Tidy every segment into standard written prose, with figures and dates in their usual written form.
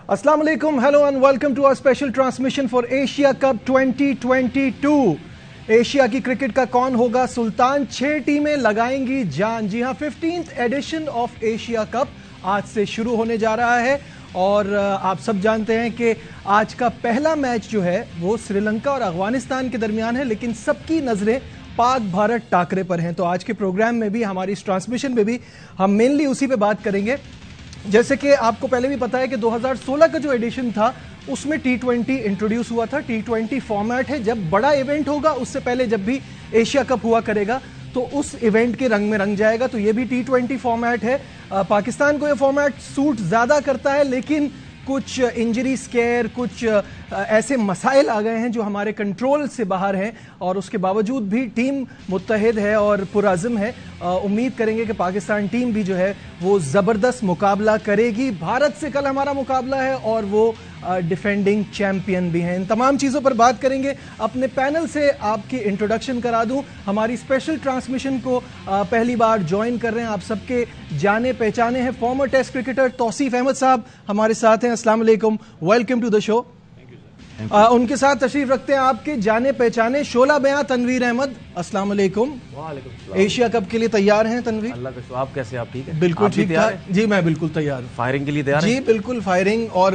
Assalamu alaikum, hello and welcome to our special transmission for Asia Cup 2022. Asia की cricket का कौन होगा सुल्तान, 6 टीमें लगाएंगी जान। जी हां, 15th addition of Asia cup आज से शुरू होने जा रहा है और आप सब जानते हैं कि आज का पहला मैच जो है वो श्रीलंका और अफगानिस्तान के दरमियान है, लेकिन सबकी नजरें पाक भारत टाकरे पर हैं। तो आज के प्रोग्राम में भी, हमारी इस ट्रांसमिशन में भी हम मेनली उसी पे बात करेंगे। जैसे कि आपको पहले भी पता है कि 2016 का जो एडिशन था उसमें T20 इंट्रोड्यूस हुआ था। T20 फॉर्मेट है, जब बड़ा इवेंट होगा उससे पहले जब भी एशिया कप हुआ करेगा तो उस इवेंट के रंग में रंग जाएगा। तो ये भी T20 फॉर्मेट है। पाकिस्तान को ये फॉर्मेट सूट ज्यादा करता है, लेकिन कुछ इंजरी स्केयर, कुछ ऐसे मसाइल आ गए हैं जो हमारे कंट्रोल से बाहर हैं और उसके बावजूद भी टीम मुत्तहिद है और पुरअज़्म है। उम्मीद करेंगे कि पाकिस्तान टीम भी जो है वो ज़बरदस्त मुकाबला करेगी। भारत से कल हमारा मुकाबला है और वो डिफेंडिंग चैंपियन भी हैं। इन तमाम चीज़ों पर बात करेंगे। अपने पैनल से आपकी इंट्रोडक्शन करा दूं। हमारी स्पेशल ट्रांसमिशन को पहली बार ज्वाइन कर रहे हैं, आप सबके जाने पहचाने हैं, former test cricketer Tauseef Ahmed साहब हमारे साथ हैं। अस्सलाम वालेकुम, वेलकम टू द शो। उनके साथ तशरीफ रखते हैं आपके जाने पहचाने शोला बयां तनवीर अहमद। अस्सलाम वालेकुम। एशिया कप के लिए तैयार हैं तनवीर? अल्लाह का शुक्र। आप कैसे? आप ठीक है? बिल्कुल ठीक ठाक जी, मैं बिल्कुल तैयार हूँ। फायरिंग के लिए तैयार जी? बिल्कुल, फायरिंग और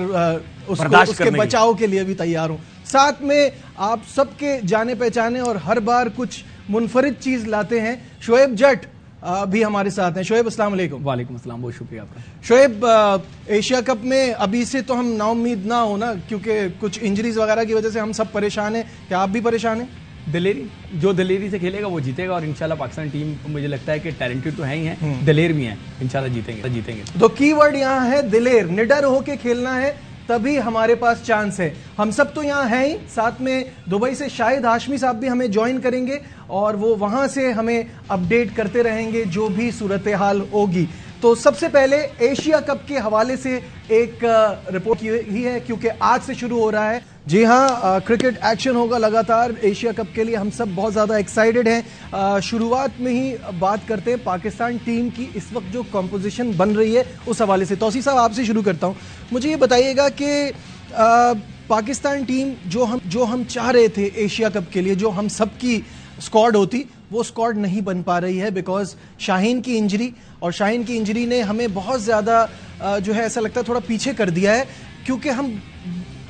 उसके बचाव के लिए भी तैयार हूँ। साथ में आप सबके जाने पहचाने और हर बार कुछ मुनफरिद चीज लाते हैं, शोएब जट भी हमारे साथ हैं। शोएब अस्सलाम वालेकुम। वालेकुम अस्सलाम, बहुत शुक्रिया आपका। शोएब, एशिया कप में अभी से तो हम नाउम्मीद ना हो ना, क्योंकि कुछ इंजरीज वगैरह की वजह से हम सब परेशान हैं। क्या आप भी परेशान हैं? दिलेरी से खेलेगा वो जीतेगा और इंशाल्लाह पाकिस्तान टीम मुझे लगता है कि टैलेंटेड तो है ही है, दिलेर भी हैं, इंशाल्लाह जीतेंगे। तो कीवर्ड यहाँ है दिलेर, निडर होके खेलना है तभी हमारे पास चांस है। हम सब तो यहाँ हैं ही, साथ में दुबई से शाहिद हाशमी साहब भी हमें ज्वाइन करेंगे और वो वहां से हमें अपडेट करते रहेंगे जो भी सूरत हाल होगी। तो सबसे पहले एशिया कप के हवाले से एक रिपोर्ट ही है, क्योंकि आज से शुरू हो रहा है। जी हाँ, क्रिकेट एक्शन होगा लगातार एशिया कप के लिए, हम सब बहुत ज़्यादा एक्साइटेड हैं। शुरुआत में ही बात करते हैं पाकिस्तान टीम की इस वक्त जो कॉम्पोजिशन बन रही है उस हवाले से। तौसीफ साहब आपसे शुरू करता हूँ, मुझे ये बताइएगा कि पाकिस्तान टीम जो हम चाह रहे थे एशिया कप के लिए, जो हम सबकी स्क्वाड होती, वो स्क्वाड नहीं बन पा रही है बिकॉज शाहीन की इंजरी, और शाहीन की इंजरी ने हमें बहुत ज़्यादा जो है ऐसा लगता है थोड़ा पीछे कर दिया है, क्योंकि हम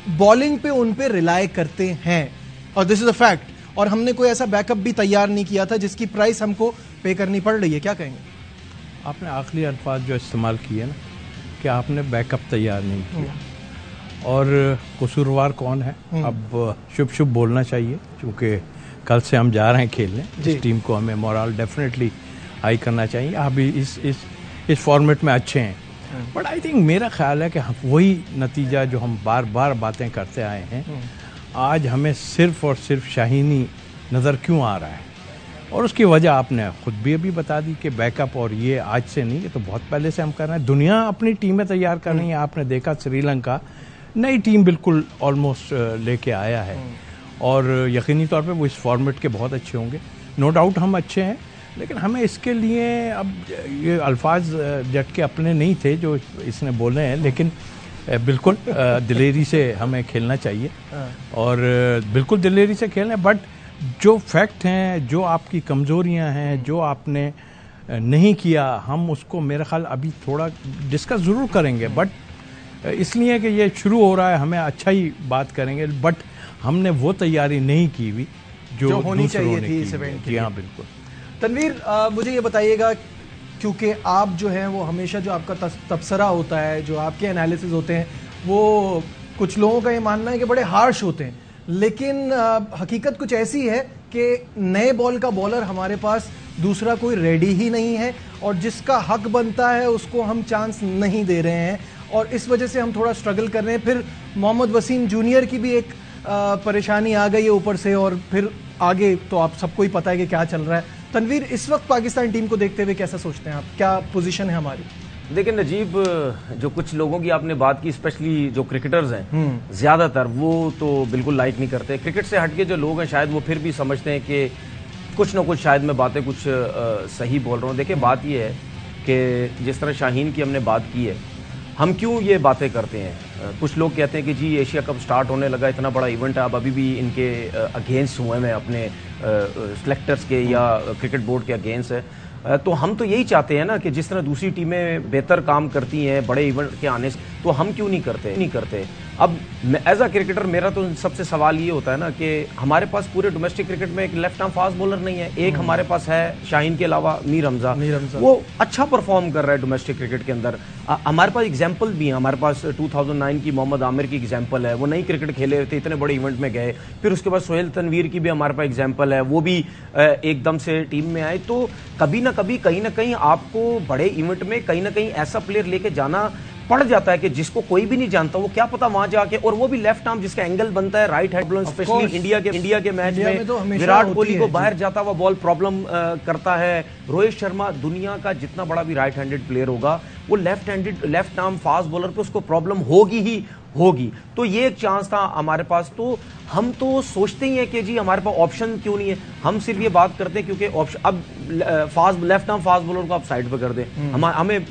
बॉलिंग पे उन पे रिलाय करते हैं और दिस इज अ फैक्ट। और हमने कोई ऐसा बैकअप भी तैयार नहीं किया था जिसकी प्राइस हमको पे करनी पड़ रही है। क्या कहेंगे? आपने आखिरी अल्फाज जो इस्तेमाल किए ना कि आपने बैकअप तैयार नहीं किया, और कसूरवार कौन है? अब शुभ बोलना चाहिए, क्योंकि कल से हम जा रहे हैं खेलने, इस टीम को हमें मोरल डेफिनेटली हाई करना चाहिए। आप इस फॉर्मेट में अच्छे हैं, बट आई थिंक मेरा ख्याल है कि वही नतीजा जो हम बार बार बातें करते आए हैं, आज हमें सिर्फ और सिर्फ शाहीनी नज़र क्यों आ रहा है, और उसकी वजह आपने खुद भी अभी बता दी कि बैकअप, और ये आज से नहीं, ये तो बहुत पहले से हम कर रहे हैं। दुनिया अपनी टीमें तैयार कर रही है। आपने देखा श्रीलंका नई टीम बिल्कुल ऑलमोस्ट लेके आया है, और यकीनी तौर पे वो इस फॉर्मेट के बहुत अच्छे होंगे। नो डाउट हम अच्छे हैं, लेकिन हमें इसके लिए, अब ये अल्फाज जट के अपने नहीं थे जो इसने बोले हैं, लेकिन बिल्कुल दिलेरी से हमें खेलना चाहिए और बिल्कुल दिलेरी से खेलना है। बट जो फैक्ट हैं, जो आपकी कमज़ोरियां हैं, जो आपने नहीं किया, हम उसको मेरा ख्याल अभी थोड़ा डिस्कस ज़रूर करेंगे, बट इसलिए कि ये शुरू हो रहा है हमें अच्छा ही बात करेंगे, बट हमने वो तैयारी नहीं की हुई जो होनी चाहिए थी इस इवेंट की। जी हाँ, बिल्कुल। तनवीर, मुझे ये बताइएगा, क्योंकि आप जो हैं वो हमेशा जो आपका तबसरा होता है, जो आपके एनालिसिस होते हैं, वो कुछ लोगों का ये मानना है कि बड़े हार्श होते हैं, लेकिन हकीकत कुछ ऐसी है कि नए बॉल का बॉलर हमारे पास दूसरा कोई रेडी ही नहीं है, और जिसका हक बनता है उसको हम चांस नहीं दे रहे हैं, और इस वजह से हम थोड़ा स्ट्रगल कर रहे हैं। फिर मोहम्मद वसीम जूनियर की भी एक परेशानी आ गई है ऊपर से, और फिर आगे तो आप सबको ही पता है कि क्या चल रहा है। तनवीर, इस वक्त पाकिस्तान टीम को देखते हुए कैसा सोचते हैं आप, क्या पोजीशन है हमारी? देखिए नजीब, जो कुछ लोगों की आपने बात की, स्पेशली जो क्रिकेटर्स हैं, ज्यादातर वो तो बिल्कुल लाइक नहीं करते। क्रिकेट से हटके जो लोग हैं शायद वो फिर भी समझते हैं कि कुछ ना कुछ शायद मैं बातें कुछ सही बोल रहा हूँ। देखिए बात ये है कि जिस तरह शाहीन की हमने बात की है, हम क्यों ये बातें करते हैं? कुछ लोग कहते हैं कि जी एशिया कप स्टार्ट होने लगा, इतना बड़ा इवेंट है, अब अभी भी इनके अगेंस्ट हुए मैं अपने सेलेक्टर्स के या क्रिकेट बोर्ड के अगेंस्ट है। तो हम तो यही चाहते हैं ना कि जिस तरह दूसरी टीमें बेहतर काम करती हैं बड़े इवेंट के आने से, तो हम क्यों नहीं करते। अब एज अ क्रिकेटर मेरा तो सबसे सवाल ये होता है ना कि हमारे पास पूरे डोमेस्टिक क्रिकेट में एक लेफ्ट आर्म फास्ट बॉलर नहीं है। एक हमारे पास है शाहीन के अलावा मीर हमजा, वो अच्छा परफॉर्म कर रहा है डोमेस्टिक क्रिकेट के अंदर। हमारे पास एग्जाम्पल भी है, हमारे पास 2009 की मोहम्मद आमिर की एग्जाम्पल है, वो नई क्रिकेट खेले थे, इतने बड़े इवेंट में गए। फिर उसके बाद सोहेल तनवीर की भी हमारे पास एग्जाम्पल है, वो भी एकदम से टीम में आए। तो कभी ना कभी कहीं ना कहीं आपको बड़े इवेंट में कहीं ना कहीं ऐसा प्लेयर लेके जाना पड़ जाता है कि जिसको कोई भी नहीं जानता, वो क्या पता वहां जाके, और वो भी लेफ्ट आर्म जिसका एंगल बनता है right hand bowler, specially India के मैच में तो विराट कोहली को बाहर जाता हुआ बॉल प्रॉब्लम करता है। रोहित शर्मा दुनिया का जितना बड़ा भी राइट हैंडेड प्लेयर होगा, वो लेफ्ट आर्म फास्ट बॉलर पे उसको प्रॉब्लम होगी। तो ये एक चांस था हमारे पास। तो हम तो सोचते ही हैं कि जी हमारे पास ऑप्शन क्यों नहीं है। हम सिर्फ ये बात करते हैं क्योंकि ऑप्शन अब लेफ्ट आर्म फास्ट बॉलर को आप साइड पे कर दें,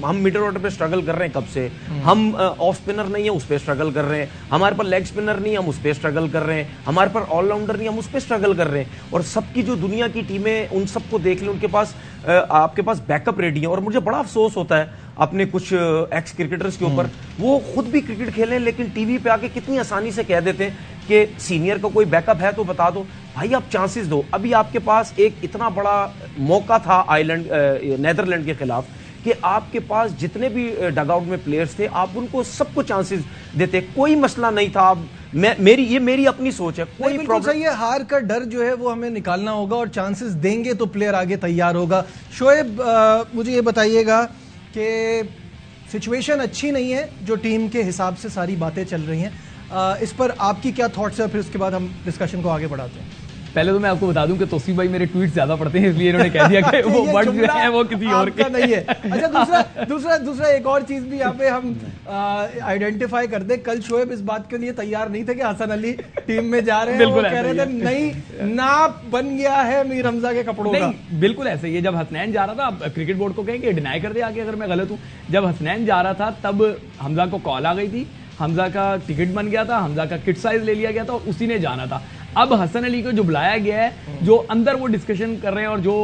हम मिडिल ऑर्डर पे स्ट्रगल कर रहे हैं कब से। हम ऑफ स्पिनर नहीं है, उस पर स्ट्रगल कर रहे हैं। हमारे पास लेग स्पिनर नहीं है, हम उस पर स्ट्रगल कर रहे हैं। हमारे पास ऑलराउंडर नहीं है, हम उस पर स्ट्रगल कर रहे हैं। और सबकी जो दुनिया की टीमें, उन सबको देख लें, उनके पास आपके पास बैकअप रेडी है। और मुझे बड़ा अफसोस होता है अपने कुछ एक्स क्रिकेटर्स के ऊपर, वो खुद भी क्रिकेट खेलें लेकिन टीवी पे आके कितनी आसानी से कह देते हैं कि सीनियर का कोई बैकअप है तो बता दो। भाई आप चांसेस दो। अभी आपके पास एक इतना बड़ा मौका था नेदरलैंड के खिलाफ कि आपके पास जितने भी डगआउट में प्लेयर्स थे, आप उनको सबको चांसेस देते, कोई मसला नहीं था। अब मेरी अपनी सोच है, कोई प्रॉब्लम नहीं है। हार का डर जो है वो हमें निकालना होगा और चांसेस देंगे तो प्लेयर आगे तैयार होगा। शोएब, मुझे ये बताइएगा कि सिचुएशन अच्छी नहीं है जो टीम के हिसाब से सारी बातें चल रही हैं, इस पर आपकी क्या थॉट्स है? फिर उसके बाद हम डिस्कशन को आगे बढ़ाते हैं। पहले तो मैं आपको बता दूं कि तोसीफ भाई मेरे ट्वीट ज्यादा पढ़ते हैं, इसलिए इन्होंने कह दिया कि वो वर्ड जो है वो किसी और का नहीं है। अच्छा, दूसरा एक और चीज भी यहाँ पे हम आइडेंटिफाई कर दे। कल शोएब इस बात के लिए तैयार नहीं थे कि हसन अली टीम में जा रहे हैं, वो कह रहे थे नहीं, नाप बन गया है मीर हमजा के कपड़ों का। बिल्कुल ऐसे ही है। जब हसनैन जा रहा था, क्रिकेट बोर्ड को कहेंगे डिनाई कर दे आगे अगर मैं गलत हूं, जब हसनैन जा रहा था तब हमजा को कॉल आ गई थी, हमजा का टिकट बन गया था, हमजा का किट साइज ले लिया गया था और उसी ने जाना था। अब हसन अली को जो बुलाया गया है, जो अंदर वो डिस्कशन कर रहे हैं और जो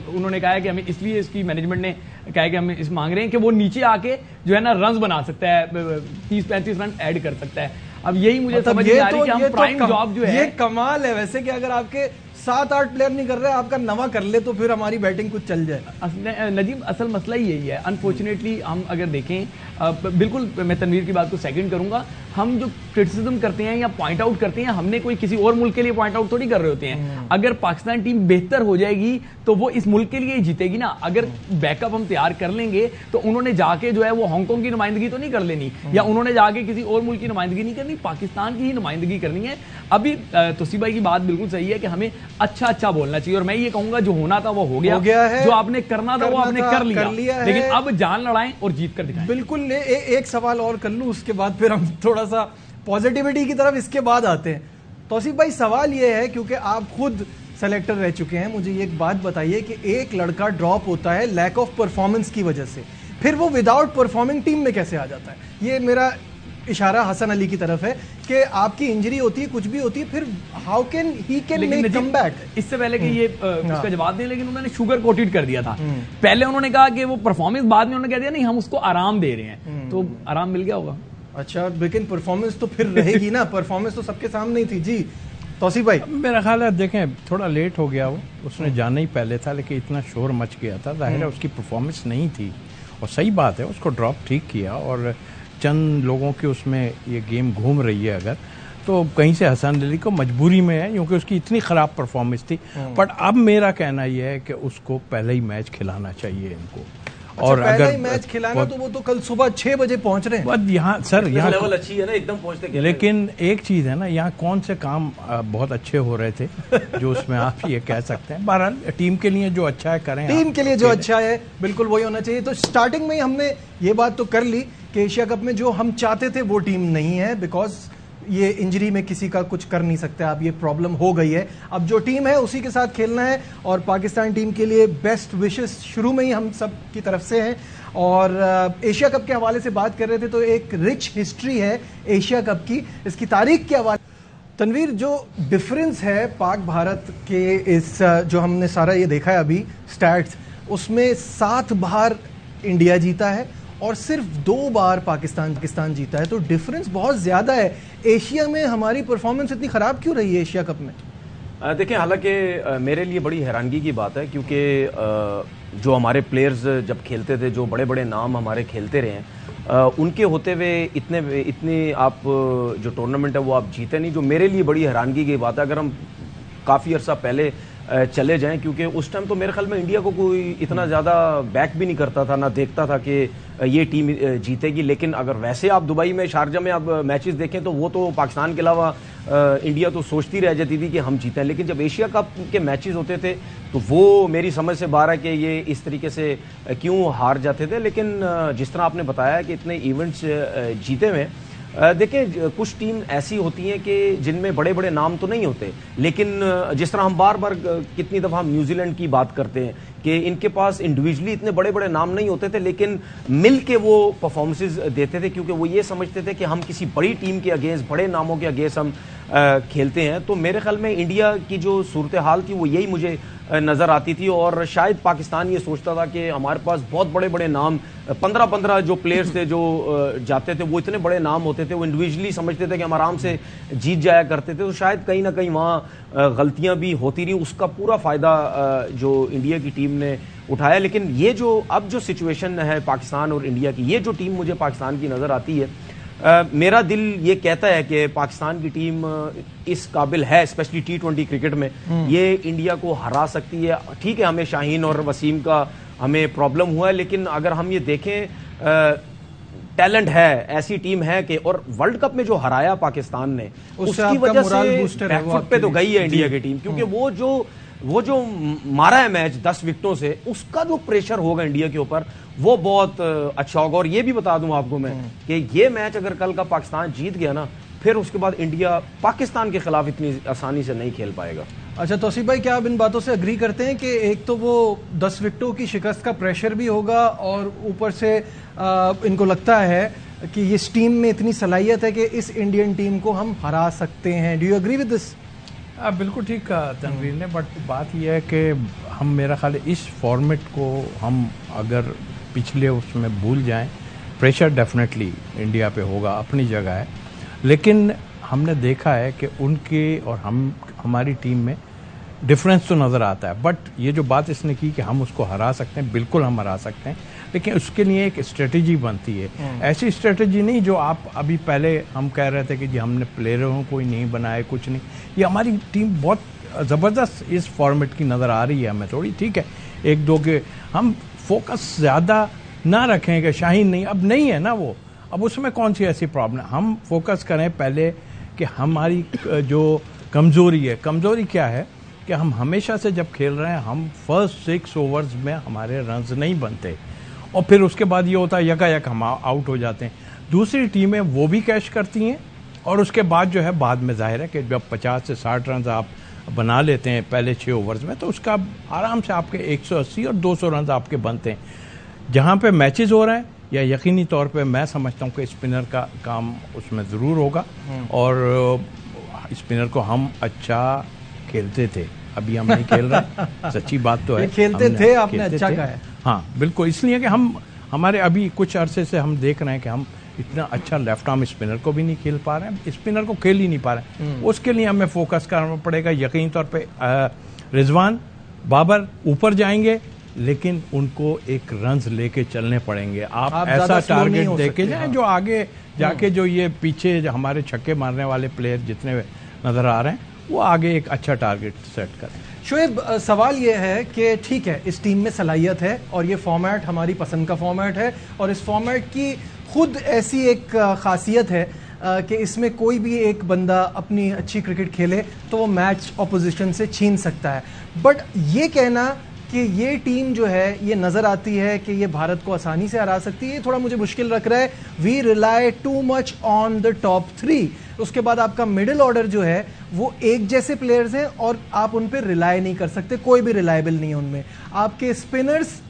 उन्होंने कहा है कि हमें इसलिए इसकी मैनेजमेंट ने कहा है कि हम इस मांग रहे हैं कि वो नीचे आके जो है ना रन्स बना सकता है, 30-35 रन ऐड कर सकता है। अब यही मुझे समझ नहीं आ रही कि हम प्राइम जॉब जो है, ये कमाल है वैसे कि अगर आपके 7-8 प्लेयर नहीं कर रहे, आपका नवा कर ले तो फिर हमारी बैटिंग कुछ चल जाए। नजीब, असल मसला ही यही है। अनफॉर्चुनेटली हम अगर देखें, बिल्कुल मैं तनवीर की बात को सेकंड करूंगा, हम जो क्रिटिसिज्म करते हैं या पॉइंट आउट करते हैं, हमने कोई किसी और मुल्क के लिए पॉइंट आउट थोड़ी कर रहे होते हैं। अगर पाकिस्तान टीम बेहतर हो जाएगी तो वो इस मुल्क के लिए ही जीतेगी ना। अगर बैकअप हम तैयार कर लेंगे तो उन्होंने जाके जो है वो हांगकांग की नुमाइंदगी तो नहीं कर लेनी, या उन्होंने जाके किसी और मुल्क की नुमाइंदगी नहीं करनी, पाकिस्तान की ही नुमाइंदगी करनी है। अभी तोसीफ भाई की बात बिल्कुल सही है कि हमें अच्छा बोलना चाहिए, और मैं ये कहूंगा जो होना था वो हो गया है, जो आपने करना था वो आपने कर लिया, लेकिन अब जान लड़ाएं और जीत कर दिखाएं। बिल्कुल। एक सवाल और कर लूं, उसके बाद फिर हम थोड़ा सा पॉजिटिविटी की तरफ इसके बाद आते हैं। तौसीफ भाई, सवाल ये है, क्योंकि आप खुद सेलेक्टर रह चुके हैं, मुझे एक बात बताइए कि एक लड़का ड्रॉप होता है लैक ऑफ परफॉर्मेंस की वजह से, फिर वो विदाउट परफॉर्मिंग टीम में कैसे आ जाता है? ये मेरा इशारा हसन अली की तरफ है कि आपकी इंजरी होती है, कुछ भी होती है, फिर how can he make comeback? इससे पहले कि ये उसका जवाब दें, लेकिन उन्होंने शुगर कोटेड कर दिया था। पहले उन्होंने कहा कि वो परफॉर्मेंस, बाद में उन्होंने कह दिया नहीं हम उसको आराम दे रहे हैं, तो आराम मिल गया होगा। अच्छा, लेकिन परफॉर्मेंस तो फिर रहेगी ना, परफॉर्मेंस तो सबके सामने ही थी। जी तौसीफ भाई, मेरा ख्याल है देखें थोड़ा लेट हो गया, वो उसने जाना ही पहले था, लेकिन इतना शोर मच गया था, जाहिर है उसकी परफॉर्मेंस नहीं थी। और सही बात है, उसको ड्रॉप ठीक किया, और चंद लोगों की उसमें ये गेम घूम रही है अगर, तो कहीं से हसन अली को मजबूरी में है, क्योंकि उसकी इतनी ख़राब परफॉर्मेंस थी। बट अब मेरा कहना यह है कि उसको पहले ही मैच खिलाना चाहिए इनको। और अगर मैच खिलाना तो वो तो कल सुबह 6 बजे पहुंच रहे हैं। यहाँ सर, यहाँ लेवल अच्छी है ना, एकदम पहुंचते। लेकिन एक चीज़ है ना, यहाँ कौन से काम बहुत अच्छे हो रहे थे जो उसमें आप ये कह सकते हैं। बहरहाल टीम के लिए जो अच्छा है करें, टीम के लिए जो अच्छा है बिल्कुल वही होना चाहिए। तो स्टार्टिंग में ही हमने ये बात तो कर ली कि एशिया कप में जो हम चाहते थे वो टीम नहीं है, बिकॉज ये इंजरी में किसी का कुछ कर नहीं सकते आप, ये प्रॉब्लम हो गई है। अब जो टीम है उसी के साथ खेलना है और पाकिस्तान टीम के लिए बेस्ट विशेस शुरू में ही हम सब की तरफ से हैं। और एशिया कप के हवाले से बात कर रहे थे तो एक रिच हिस्ट्री है एशिया कप की, इसकी तारीख के हवाले। तनवीर, जो डिफरेंस है पाक भारत के इस जो हमने सारा ये देखा है अभी स्टैट्स, उसमें 7 बार इंडिया जीता है और सिर्फ 2 बार पाकिस्तान जीता है, तो डिफरेंस बहुत ज़्यादा है। एशिया में हमारी परफॉर्मेंस इतनी ख़राब क्यों रही है एशिया कप में? देखिए, हालांकि मेरे लिए बड़ी हैरानगी की बात है क्योंकि जो हमारे प्लेयर्स जब खेलते थे, जो बड़े बड़े नाम हमारे खेलते रहे हैं, उनके होते हुए इतने आप जो टूर्नामेंट है वो आप जीते नहीं, जो मेरे लिए बड़ी हैरानगी की बात है। अगर हम काफ़ी अर्सा पहले चले जाएं, क्योंकि उस टाइम तो मेरे ख्याल में इंडिया को कोई इतना ज़्यादा बैक भी नहीं करता था, ना देखता था कि ये टीम जीतेगी। लेकिन अगर वैसे आप दुबई में, शारजा में आप मैचेस देखें तो वो तो पाकिस्तान के अलावा इंडिया तो सोचती रह जाती थी कि हम जीतें। लेकिन जब एशिया कप के मैचेस होते थे तो वो मेरी समझ से बाहर है कि ये इस तरीके से क्यों हार जाते थे। लेकिन जिस तरह आपने बताया कि इतने इवेंट्स जीते हुए, देखिए कुछ टीम ऐसी होती हैं कि जिनमें बड़े बड़े नाम तो नहीं होते, लेकिन जिस तरह हम बार बार कितनी दफ़ा हम न्यूजीलैंड की बात करते हैं कि इनके पास इंडिविजुअली इतने बड़े बड़े नाम नहीं होते थे, लेकिन मिल के वो परफॉर्मेंसेस देते थे, क्योंकि वो ये समझते थे कि हम किसी बड़ी टीम के अगेंस्ट, बड़े नामों के अगेंस्ट हम खेलते हैं। तो मेरे ख्याल में इंडिया की जो सूरत हाल थी वो यही मुझे नज़र आती थी। और शायद पाकिस्तान ये सोचता था कि हमारे पास बहुत बड़े बड़े नाम, 15-15 जो प्लेयर्स थे जो जाते थे, वो इतने बड़े नाम होते थे, वो इंडिविजुअली समझते थे कि हम आराम से जीत जाया करते थे। तो शायद कहीं ना कहीं वहाँ गलतियाँ भी होती रही, उसका पूरा फ़ायदा जो इंडिया की टीम ने उठाया। लेकिन ये जो अब जो सिचुएशन है पाकिस्तान और इंडिया की, ये जो टीम मुझे पाकिस्तान की नज़र आती है, मेरा दिल ये कहता है कि पाकिस्तान की टीम इस काबिल है, स्पेशली T20 क्रिकेट में, ये इंडिया को हरा सकती है। ठीक है, हमें शाहीन और वसीम का हमें प्रॉब्लम हुआ है, लेकिन अगर हम ये देखें, टैलेंट है, ऐसी टीम है कि, और वर्ल्ड कप में जो हराया पाकिस्तान ने, उसकी वजह से बैकफुट पे तो गई है इंडिया की टीम, क्योंकि वो जो मारा है मैच 10 विकेटों से, उसका जो प्रेशर होगा इंडिया के ऊपर वो बहुत अच्छा होगा। और ये भी बता दूं आपको मैं कि ये मैच अगर कल का पाकिस्तान जीत गया ना, फिर उसके बाद इंडिया पाकिस्तान के खिलाफ इतनी आसानी से नहीं खेल पाएगा। अच्छा तौसीफ भाई, क्या आप इन बातों से अग्री करते हैं कि एक तो वो 10 विकेटों की शिकस्त का प्रेशर भी होगा और ऊपर से इनको लगता है कि ये टीम में इतनी सलाहियत है कि इस इंडियन टीम को हम हरा सकते हैं? Do you agree with this? बिल्कुल ठीक कहा तनवीर ने, बट बात यह है कि हम, मेरा ख्याल है, इस फॉर्मेट को हम अगर पिछले उसमें भूल जाएं, प्रेशर डेफिनेटली इंडिया पे होगा, अपनी जगह है, लेकिन हमने देखा है कि उनके और हमारी टीम में डिफरेंस तो नज़र आता है। बट ये जो बात इसने की कि हम उसको हरा सकते हैं, बिल्कुल हम हरा सकते हैं, लेकिन उसके लिए एक स्ट्रेटजी बनती है। ऐसी स्ट्रेटजी नहीं जो आप अभी पहले हम कह रहे थे कि जी हमने प्लेयरों को ही नहीं बनाया, कुछ नहीं। ये हमारी टीम बहुत ज़बरदस्त इस फॉर्मेट की नज़र आ रही है हमें थोड़ी, ठीक है, 1-2 के हम फोकस ज़्यादा ना रखें कि शाहीन नहीं, अब नहीं है ना वो, अब उसमें कौन सी ऐसी प्रॉब्लम। हम फोकस करें पहले कि हमारी जो कमज़ोरी है, कमज़ोरी क्या है कि हम हमेशा से जब खेल रहे हैं, हम फर्स्ट 6 ओवर्स में हमारे रन्स नहीं बनते और फिर उसके बाद ये होता है यकायक हम आउट हो जाते हैं। दूसरी टीमें वो भी कैच करती हैं और उसके बाद जो है, बाद में जाहिर है कि जब 50 से 60 रन आप बना लेते हैं पहले 6 ओवर्स में, तो उसका आराम से आपके 180 और 200 रन आपके बनते हैं। जहाँ पे मैचेस हो रहे हैं, या यकीनी तौर पे मैं समझता हूँ कि स्पिनर का काम उसमें ज़रूर होगा, और स्पिनर को हम अच्छा खेलते थे, अभी हम नहीं खेल रहे, सच्ची बात तो है। खेलते थे, आपने अच्छा कहा है। हाँ बिल्कुल, इसलिए कि हमारे अभी कुछ अरसे से हम देख रहे हैं कि हम इतना अच्छा लेफ्ट आर्म स्पिनर को भी नहीं खेल पा रहे हैं, स्पिनर को खेल ही नहीं पा रहे हैं। उसके लिए हमें फोकस करना पड़ेगा। यकीनी तौर पे रिजवान, बाबर ऊपर जाएंगे, लेकिन उनको एक रन्स लेके चलने पड़ेंगे। आप ऐसा टारगेट देके जाए जो आगे जाके जो ये पीछे हमारे छक्के मारने वाले प्लेयर जितने नजर आ रहे हैं, वो आगे एक अच्छा टारगेट सेट करें। शोएब, सवाल ये है कि ठीक है, इस टीम में सलाहियत है और ये फॉर्मेट हमारी पसंद का फॉर्मेट है, और इस फॉर्मेट की खुद ऐसी एक खासियत है कि इसमें कोई भी एक बंदा अपनी अच्छी क्रिकेट खेले तो वो मैच ऑपोजिशन से छीन सकता है। बट ये कहना कि ये टीम जो है, ये नज़र आती है कि ये भारत को आसानी से हरा सकती है, ये थोड़ा मुझे मुश्किल लग रहा है। We rely too much on the top 3। उसके बाद आपका मिडिल ऑर्डर जो है वो एक जैसे प्लेयर्स हैं और आप उन पे रिलाय नहीं कर सकते, कोई भी रिलायबल नहीं है उनमें। आपके स्पिनर्स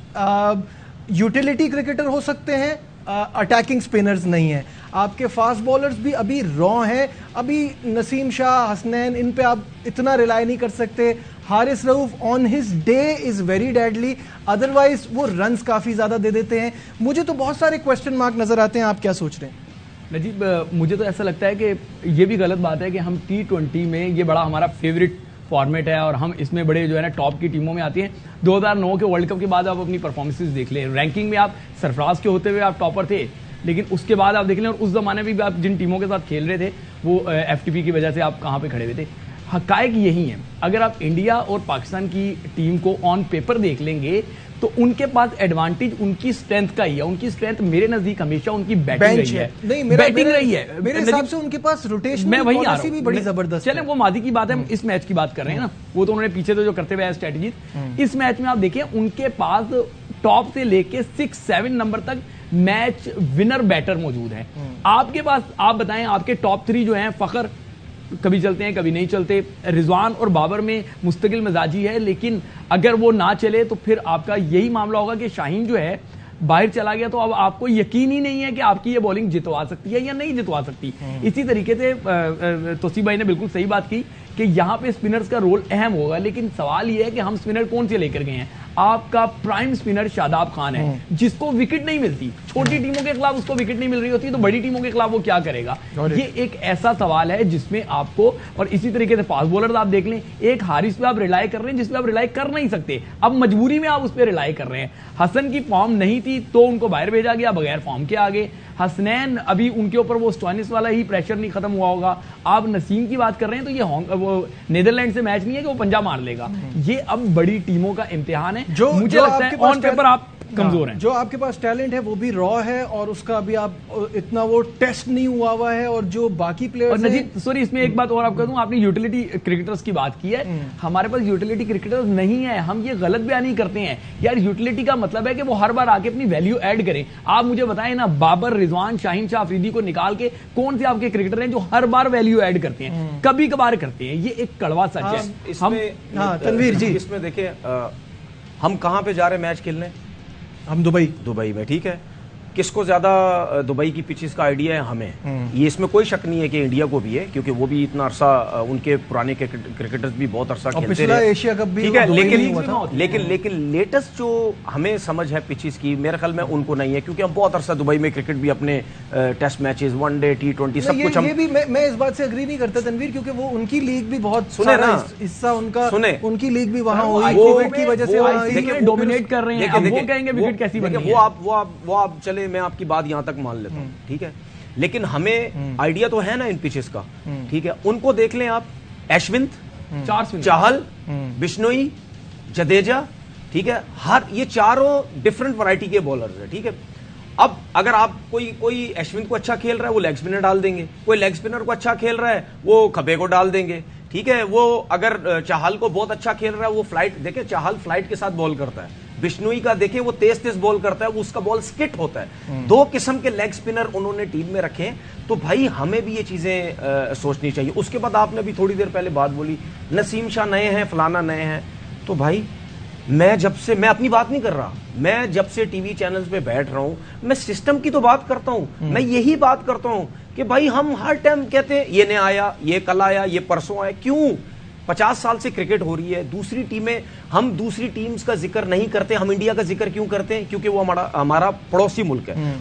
यूटिलिटी क्रिकेटर हो सकते हैं, अटैकिंग स्पिनर्स नहीं है। आपके फास्ट बॉलर्स भी अभी रॉ हैं, अभी नसीम शाह, हसनैन, इन पे आप इतना रिलाय नहीं कर सकते। Haris Rauf on his day is very deadly, otherwise वो रन्स काफी ज्यादा दे देते हैं। मुझे तो बहुत सारे क्वेश्चन मार्क नजर आते हैं, आप क्या सोच रहे हैं? नजीब, मुझे तो ऐसा लगता है कि ये भी गलत बात है कि हम T20 में, ये बड़ा हमारा फेवरेट फॉर्मेट है और हम इसमें बड़े जो है ना टॉप की टीमों में आती हैं। 2009 के वर्ल्ड कप के बाद आप अपनी परफॉर्मेंसेस देख लें, रैंकिंग में आप सरफराज के होते हुए आप टॉपर थे, लेकिन उसके बाद आप देख लें और उस जमाने में भी आप जिन टीमों के साथ खेल रहे थे वो FTP की वजह से आप कहाँ पे खड़े हुए थे। हकायक यही है, अगर आप इंडिया और पाकिस्तान की टीम को ऑन पेपर देख लेंगे तो उनके पास एडवांटेज उनकी स्ट्रेंथ का ही है। उनकी स्ट्रेंथ मेरे नजदीक हमेशा उनकी बैटिंग रही है, बैटिंग रही है। मेरे हिसाब से उनके पास रोटेशन मैं वही पॉलिसी भी बड़ी जबरदस्त है। चले वो मादी की बात है, इस मैच की बात कर रहे हैं ना, वो तो उन्होंने पीछे तो जो करते हुए स्ट्रेटेजी, इस मैच में आप देखिए उनके पास टॉप से लेके 6-7 नंबर तक मैच विनर बैटर मौजूद है। आपके पास, आप बताएं, आपके टॉप 3 जो हैं, फखर कभी चलते हैं कभी नहीं चलते, रिजवान और बाबर में मुस्तकिल मिजाजी है, लेकिन अगर वो ना चले तो फिर आपका यही मामला होगा कि शाहीन जो है बाहर चला गया तो अब आपको यकीन ही नहीं है कि आपकी ये बॉलिंग जितवा सकती है या नहीं जितवा सकती। इसी तरीके से तोसीफ भाई ने बिल्कुल सही बात की कि यहां पे स्पिनर्स का रोल अहम होगा, लेकिन सवाल ये है कि हम स्पिनर कौन से लेकर गए हैं। आपका प्राइम स्पिनर शादाब खान है जिसको विकेट नहीं मिलती, छोटी टीमों के खिलाफ उसको विकेट नहीं मिल रही होती, तो बड़ी टीमों के खिलाफ वो क्या करेगा। ये एक ऐसा सवाल है जिसमें आपको, और इसी तरीके से फास्ट बॉलर आप देख लें, एक हारिस पे आप रिलाय कर रहे हैं जिसपे आप रिलाय कर नहीं सकते, अब मजबूरी में आप उस पर रिलाय कर रहे हैं। हसन की फॉर्म नहीं थी तो उनको बाहर भेजा गया, बगैर फॉर्म के आगे। हसनैन, अभी उनके ऊपर वो स्टोइनिस वाला ही प्रेशर नहीं खत्म हुआ होगा। आप नसीम की बात कर रहे हैं तो ये वो नेदरलैंड से मैच नहीं है कि वो पंजा मार लेगा। ये अब बड़ी टीमों का इम्तिहान है। मुझे लगता है ऑन पेपर आप कमजोर हैं। जो आपके पास टैलेंट है वो भी रॉ है और उसका अभी आप इतना वो टेस्ट नहीं हुआ है, और जो बाकी प्लेयर्स नजीब, सॉरी, इसमें एक बात और आप कह दूं, आपने यूटिलिटी क्रिकेटर्स की बात की है, हमारे पास यूटिलिटी क्रिकेटर्स नहीं है। हम ये गलत बयानी करते हैं यार, यूटिलिटी का मतलब है कि वो हर बार आके अपनी वैल्यू ऐड करें। आप मुझे बताएं ना, बाबर, रिजवान, शाहीन शाह अफरीदी को निकाल के कौन से आपके क्रिकेटर हैं जो हर बार वैल्यू ऐड करते हैं? कभी कभार करते हैं, ये एक कड़वा सच है। तनवीर जी, इसमें देखिए हम कहां पे जा रहे हैं मैच खेलने? हम दुबई में, ठीक है। किसको ज्यादा दुबई की पिचेस का आइडिया है? हमें। ये इसमें कोई शक नहीं है कि इंडिया को भी है, क्योंकि वो भी इतना अरसा, उनके पुराने क्रिकेटर्स भी बहुत अरसा खेलते रहे, एशिया कप भी, ठीक है। लेकिन लेटेस्ट जो हमें समझ है पिचेस की, मेरे ख्याल में उनको नहीं है, क्योंकि हम बहुत अरसा दुबई में क्रिकेट भी अपने टेस्ट मैचेस, वनडे, T20 सब कुछ हम, ये भी मैं इस बात से अग्री नहीं करता तनवीर, क्योंकि वो उनकी लीग भी बहुत सुने ना, हिस्सा उनका, सुने, उनकी लीग भी वहां हुई कोविड की वजह से डोमिनेट कर रहे हैं। वो कहेंगे विकेट कैसी बनी है, वो आप चले, मैं आपकी बात यहां तक मान लेता हूं, ठीक है। लेकिन हमें आइडिया तो है ना इन पिचेस का, ठीक है। उनको देख लें आप, एशविंत, चाहल, बिश्नोई, जडेजा, ठीक है। हर ये चारों डिफरेंट वैरायटी के बॉलर्स हैं, ठीक है। अब अगर आप कोई एशविंत को अच्छा खेल रहा है वो लेग स्पिनर डाल देंगे, कोई लेग स्पिनर को अच्छा खेल रहा है वो खबे को डाल देंगे, ठीक है। वो अगर चाहल को बहुत अच्छा खेल रहा है वो फ्लाइट, देखे चाहल फ्लाइट के साथ बॉल करता है, बिश्नोई का देखे वो तेज बॉल करता है, वो उसका बॉल स्किट होता है। 2 किस्म के लेग स्पिनर उन्होंने टीम में रखे हैं, तो भाई हमें भी ये चीजें सोचनी चाहिए। उसके बाद आपने भी थोड़ी देर पहले बात बोली, नसीम शाह नए हैं, फलाना नए हैं, तो भाई मैं अपनी बात नहीं कर रहा, मैं जब से टीवी चैनल्स पे बैठ रहा हूं, मैं सिस्टम की तो बात करता हूं। मैं यही बात करता हूं कि भाई हम हर टाइम कहते हैं ये नया आया, ये कल आया, ये परसों आया, क्यों? 50 साल से क्रिकेट हो रही है, दूसरी टीमें, हम दूसरी टीम्स का जिक्र नहीं करते, हम इंडिया का जिक्र क्यों करते हैं? क्योंकि वो हमारा पड़ोसी मुल्क है।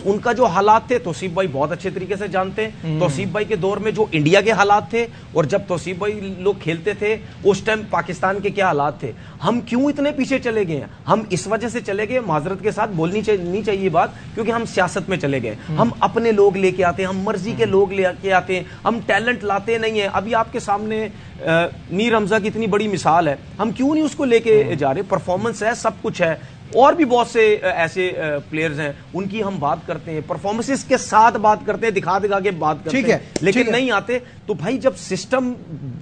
उनका जो हालात थे तौसीफ भाई बहुत अच्छे तरीके से जानते हैं। तौसीफ भाई के दौर में जो इंडिया के हालात थे और जब तौसीफ भाई लोग खेलते थे उस टाइम पाकिस्तान के क्या हालात थे, हम क्यों इतने पीछे चले गए हैं? हम इस वजह से चले गए, माजरत के साथ बोलनी नहीं चाहिए बात, क्योंकि हम सियासत में चले गए। हम अपने लोग लेके आते हैं, हम मर्जी के लोग लेके आते हैं, हम टैलेंट लाते नहीं है। अभी आपके सामने मीर हमजा की इतनी बड़ी मिसाल है, हम क्यों नहीं उसको लेके जा रहे? परफॉर्मेंस है, सब कुछ है, और भी बहुत से ऐसे प्लेयर्स हैं, उनकी हम बात करते हैं, परफॉर्मेंसेस के साथ बात करते हैं, दिखा के बात करते हैं, लेकिन नहीं आते। तो भाई जब सिस्टम